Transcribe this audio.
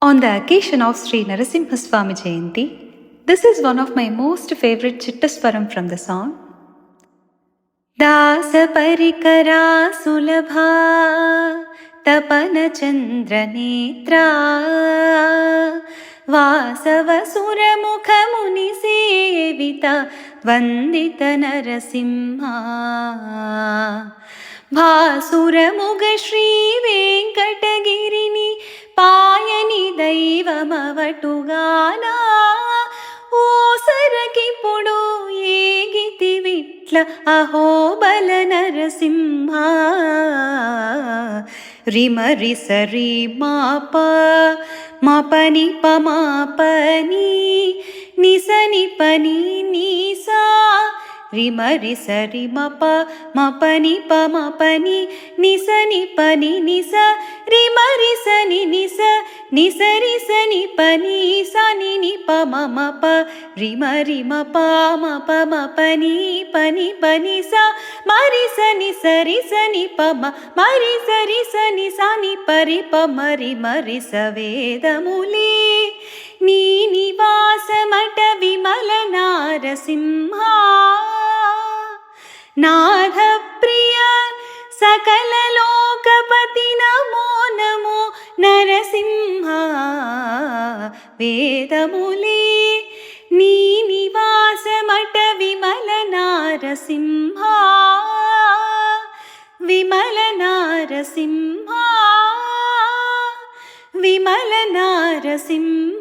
On the occasion of Sri Narasimha Swami Jayanti, this is one of my most favorite Chittaswaram from the song. Dasa parikara sulabha tapana chandra netra vasava suramukha muni sevita vandita narasimha భాసురముగ Shri వెంకటగిరిని పాయని దైవమవటుగానా ఓసరకిప్పుడు ఏగితి Vitla Ahobila Narasimha రిమరి సరి మాప మాపని పమాపని నిసని పని నీసా రిమరి సరి మప మపని పమపని నిసని పని నిస రిమరి సని నిస నిసరి సని పని సని ని పమ మప రిమరి మప మప మపని పని పని స మరి సని సరి సని పమ మరి సరి సని సని పరి పమరి మరి సవేదములే నీ నివాసమట విమల నారసింహ నాథ ప్రియ సకల లోకపతి నమో నమో నరసింహ వేదములే నీ నివాసమట విమల నారసింహ విమల నారసింహ విమల నారసింహ